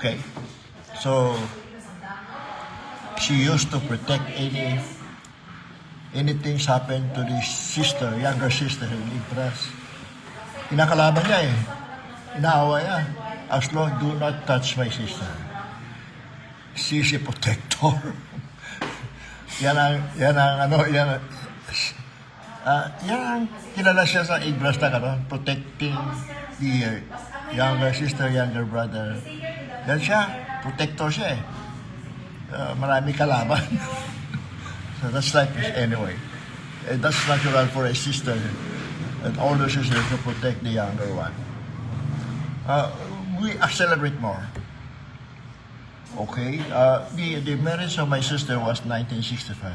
Okay. So, she used to protect anything's happened to this sister, younger sister, Libras. Kinakalaban niya eh. Inaawa niya. As long, do not touch my sister. She's a protector. yan ang kilala siya sa Igras na protecting the younger sister, younger brother. Yan siya, protector siya eh. Marami kalaban. So that's like this anyway. And that's natural for a sister, an older sister to protect the younger one. We accelerate more. Okay, the marriage of my sister was 1965.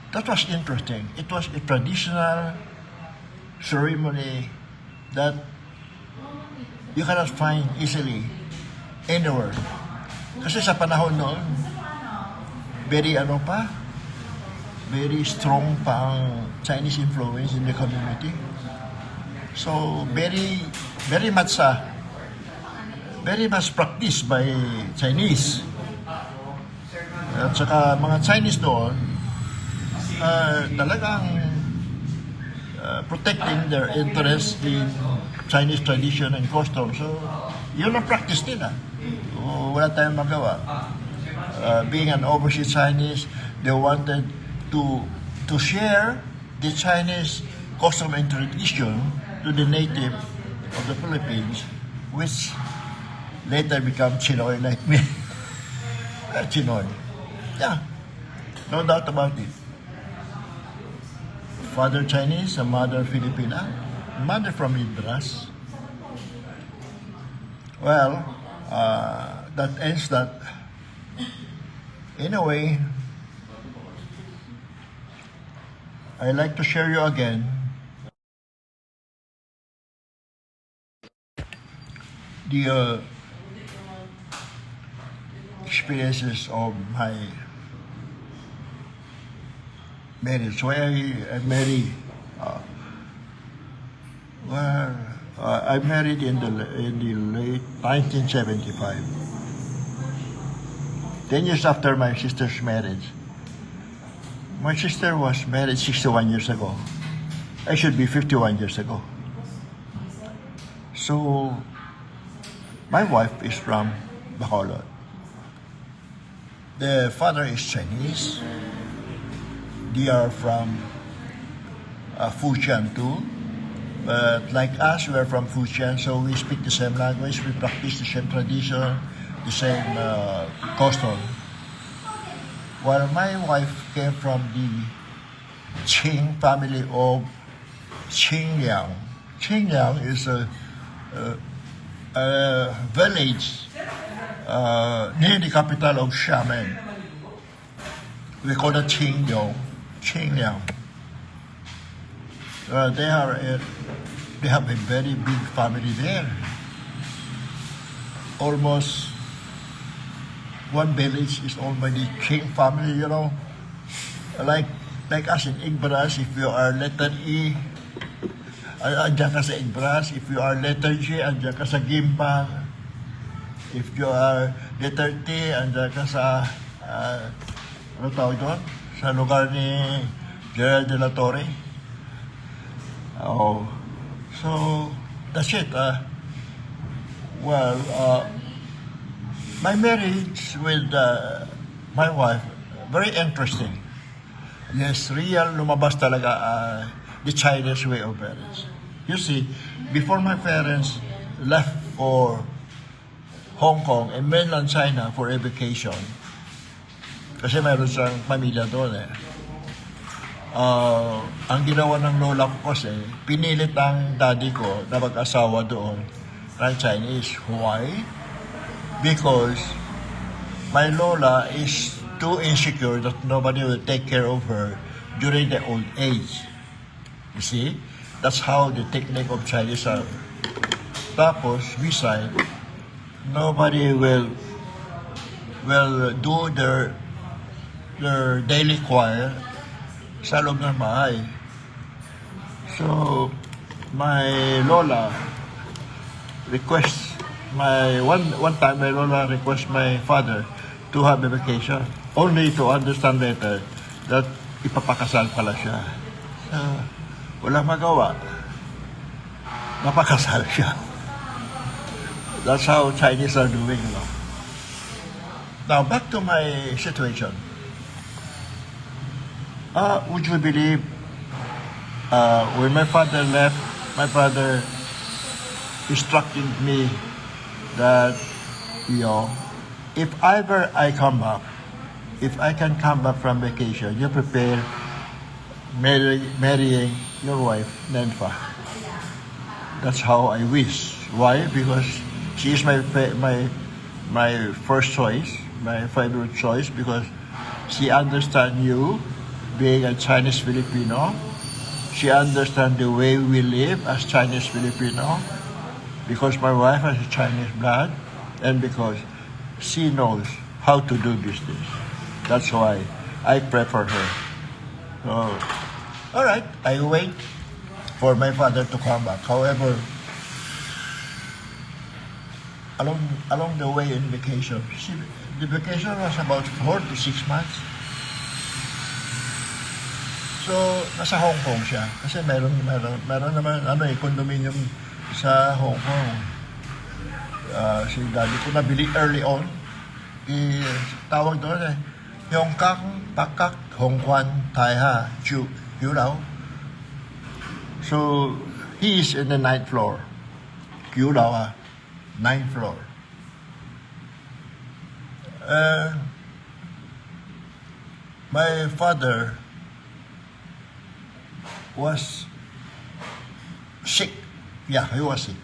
That was interesting. It was a traditional ceremony that you cannot find easily anywhere. Kasi sa panahon noon, very strong pa ang Chinese influence in the community. So very much practiced by Chinese. At saka mga Chinese doon, talagang protecting their interest in Chinese tradition and custom. So, yun ang practice nila. Wala tayong magawa. Being an overseas Chinese, they wanted to share the Chinese custom and tradition to the native of the Philippines, which later become Chinoy like me. Chinoy. Yeah, no doubt about it. Father Chinese, a mother Filipina, mother from Libras. Well, that ends that. In a way, I like to share you again the experiences of my marriage. Why I married? I married in the late 1975. 10 years after my sister's marriage. My sister was married 61 years ago. I should be 51 years ago. So, my wife is from Bacolod. The father is Chinese. They are from Fujian too. But like us, we are from Fujian, so we speak the same language, we practice the same tradition, the same custom. While my wife came from the Qing family of Qingliang. Qingliang is a village near the capital of Xiamen. We call it Qingliang. They have a very big family there. Almost one village is owned by the Qing family, you know. Like us in Igbaras, if you are letter E, andyan ka sa Igbaras. If you are letter G, andyan ka sa Gimbang. If you are letter T, andyan ka sa, ano tawag doon? Sa lugar ni Gerald de la Torre. Oh, so that's it. My marriage with my wife, very interesting. Yes, real lumabas talaga the Chinese way of marriage. You see, before my parents left for Hong Kong and mainland China for a vacation, kasi mayroon siyang pamilya doon eh. Ang ginawa ng lola ko kasi, pinilit ang daddy ko na mag-asawa doon ng Chinese. Why? Because my lola is too insecure that nobody will take care of her during the old age. You see? That's how the technique of Chinese are. Tapos, beside, nobody will do their daily choir sa loob ng bahay. So, my lola requests one time my lola request my father to have a vacation, only to understand later that ipapakasal pala siya. Wala magawa. Napakasal siya. That's how Chinese are doing, no? Now, back to my situation. Would you believe, when my father left, my father instructed me that, if ever I come back, if I can come back from vacation, you prepare marrying your wife, Nenfa. That's how I wish. Why? Because she is my first choice, my favorite choice, because she understands you being a Chinese Filipino. She understands the way we live as Chinese Filipino, because my wife has a Chinese blood, and because she knows how to do business. That's why I prefer her. So, all right, I wait for my father to come back. However, along the way in vacation, the vacation was about 4 to 6 months. So, nasa Hong Kong siya. Kasi meron naman condominium sa Hong Kong. Si daddy ko nabili early on. Tawag doon Yongkang, Pakak, Hongkwan, Taiha, Yurao. So, he is in the 9th floor. Yurao, 9th floor. My father was sick. Yeah, he was sick.